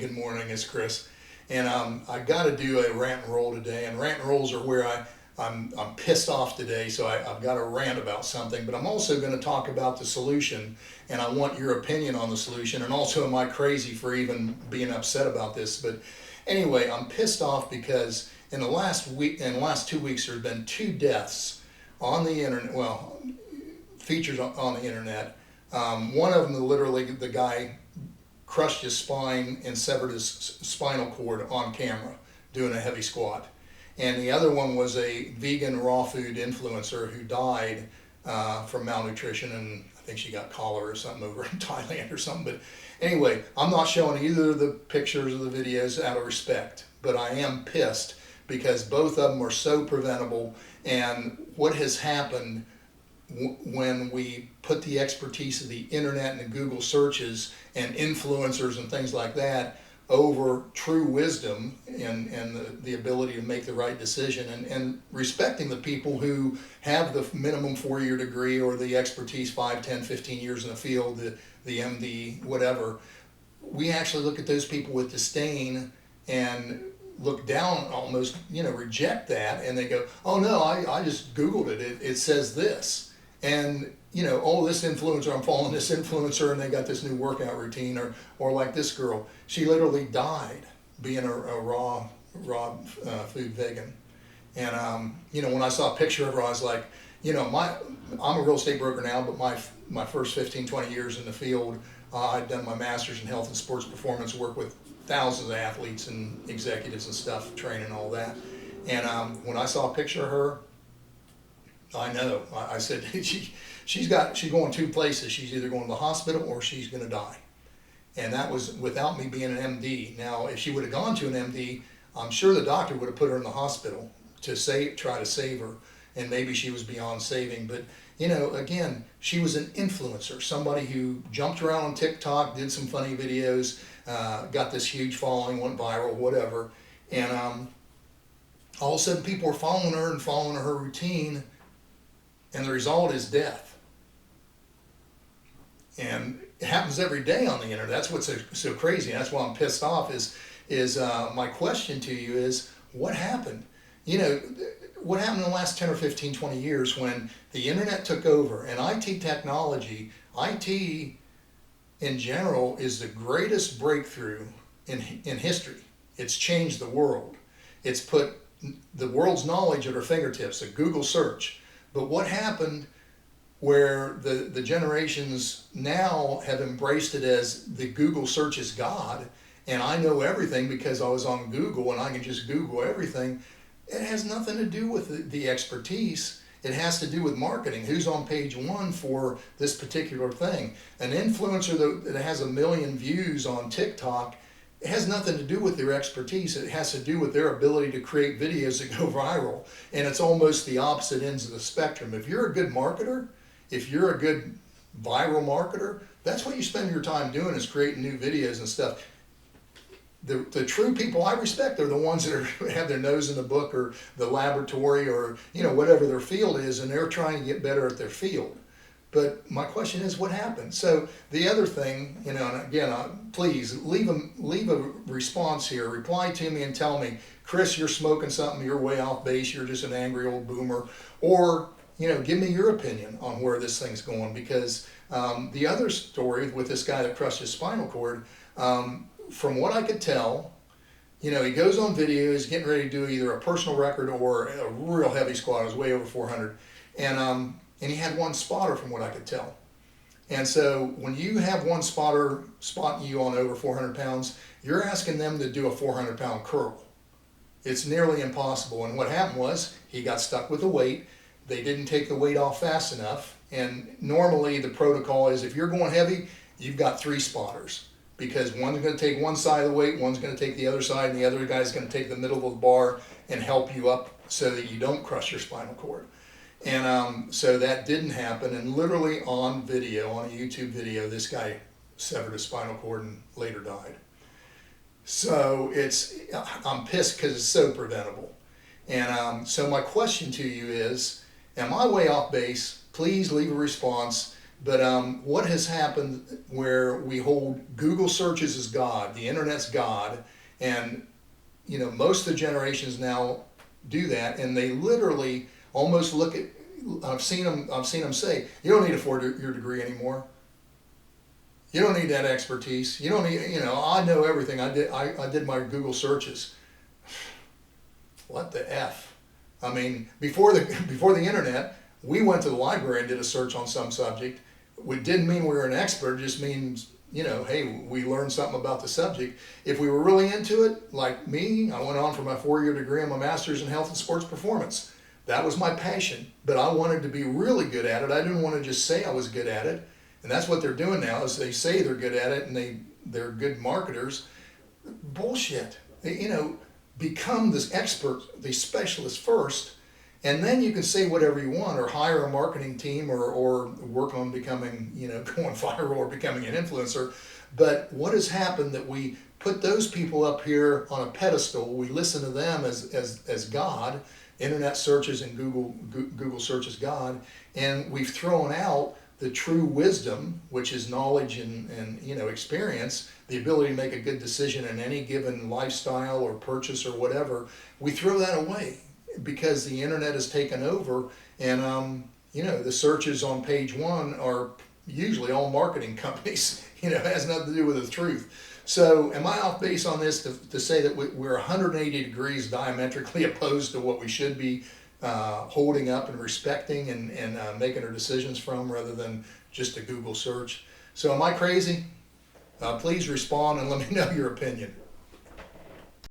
good morning. It's Chris, and I got to do a rant and roll today. And rant and rolls are where I'm pissed off today, so I've got to rant about something. But I'm also going to talk about the solution, and I want your opinion on the solution. And also, am I crazy for even being upset about this? But anyway, I'm pissed off because in the last 2 weeks, there's been 2 deaths on the internet. Well, features on the internet. One of them, literally, the guy crushed his spine and severed his spinal cord on camera doing a heavy squat. And the other one was a vegan raw food influencer who died from malnutrition, and I think she got cholera or something over in Thailand or something. But anyway, I'm not showing either of the pictures or the videos out of respect, but I am pissed because both of them are so preventable. And what has happened when we put the expertise of the internet and the Google searches and influencers and things like that over true wisdom and the ability to make the right decision and respecting the people who have the minimum 4-year degree or the expertise 5, 10, 15 years in the field, the MD, whatever. We actually look at those people with disdain and look down, almost, reject that, and they go, oh no, I just Googled it. It says this. And, oh, this influencer, I'm following this influencer and they got this new workout routine, or like this girl, she literally died being a raw food vegan. And, when I saw a picture of her, I was like, I'm a real estate broker now, but my first 15, 20 years in the field, I'd done my master's in health and sports performance, worked with thousands of athletes and executives and stuff, training all that. And when I saw a picture of her, I know. I said she's going 2 places. She's either going to the hospital or she's going to die, and that was without me being an MD. Now, if she would have gone to an MD, I'm sure the doctor would have put her in the hospital to try to save her, and maybe she was beyond saving. But again, she was an influencer, somebody who jumped around on TikTok, did some funny videos, got this huge following, went viral, whatever, and all of a sudden people were following her and following her routine. And the result is death. And it happens every day on the internet. That's what's so crazy. And that's why I'm pissed off is my question to you is, what happened? What happened in the last 10 or 15, 20 years when the internet took over and IT technology, IT in general is the greatest breakthrough in history. It's changed the world. It's put the world's knowledge at our fingertips, a Google search. But what happened where the generations now have embraced it as the Google search is God, and I know everything because I was on Google and I can just Google everything, it has nothing to do with the expertise. It has to do with marketing. Who's on page 1 for this particular thing? An influencer that has 1 million views on TikTok, it has nothing to do with their expertise. It has to do with their ability to create videos that go viral. And it's almost the opposite ends of the spectrum. If you're a good marketer, if you're a good viral marketer, that's what you spend your time doing, is creating new videos and stuff. The true people I respect are the ones that have their nose in the book or the laboratory or whatever their field is, and they're trying to get better at their field. But my question is, what happened? So the other thing, and again, please leave a response here. Reply to me and tell me, Chris, you're smoking something. You're way off base. You're just an angry old boomer. Or give me your opinion on where this thing's going. Because the other story with this guy that crushed his spinal cord, from what I could tell, he goes on video. He's getting ready to do either a personal record or a real heavy squat. It was way over 400, and he had one spotter from what I could tell. And so when you have one spotter spotting you on over 400 pounds, you're asking them to do a 400-pound curl. It's nearly impossible. And what happened was he got stuck with the weight. They didn't take the weight off fast enough. And normally the protocol is if you're going heavy, you've got 3 spotters, because one's going to take one side of the weight, one's going to take the other side, and the other guy's going to take the middle of the bar and help you up so that you don't crush your spinal cord. And so that didn't happen, and literally on video, on a YouTube video, this guy severed his spinal cord and later died. So I'm pissed because it's so preventable. And so my question to you is, am I way off base? Please leave a response. But what has happened where we hold Google searches as God, the internet's God, and most of the generations now do that, and they literally almost look at. I've seen them say, "You don't need a four-year degree anymore. You don't need that expertise. You don't need. I know everything. I did my Google searches. What the f? I mean, before the internet, we went to the library and did a search on some subject. It didn't mean we were an expert. It just means hey, we learned something about the subject. If we were really into it, like me, I went on for my 4-year degree and my master's in health and sports performance. That was my passion, but I wanted to be really good at it. I didn't want to just say I was good at it. And that's what they're doing now, is they say they're good at it and they're good marketers. Bullshit. Become this expert, the specialist first, and then you can say whatever you want, or hire a marketing team, or work on becoming, going viral or becoming an influencer. But what has happened that we put those people up here on a pedestal, we listen to them as God, internet searches and Google searches God, and we've thrown out the true wisdom, which is knowledge and experience, the ability to make a good decision in any given lifestyle or purchase or whatever. We throw that away because the internet has taken over, and the searches on page one are usually all marketing companies. It has nothing to do with the truth. So am I off base on this to say that we're 180 degrees diametrically opposed to what we should be holding up and respecting and making our decisions from, rather than just a Google search? So am I crazy? Please respond and let me know your opinion.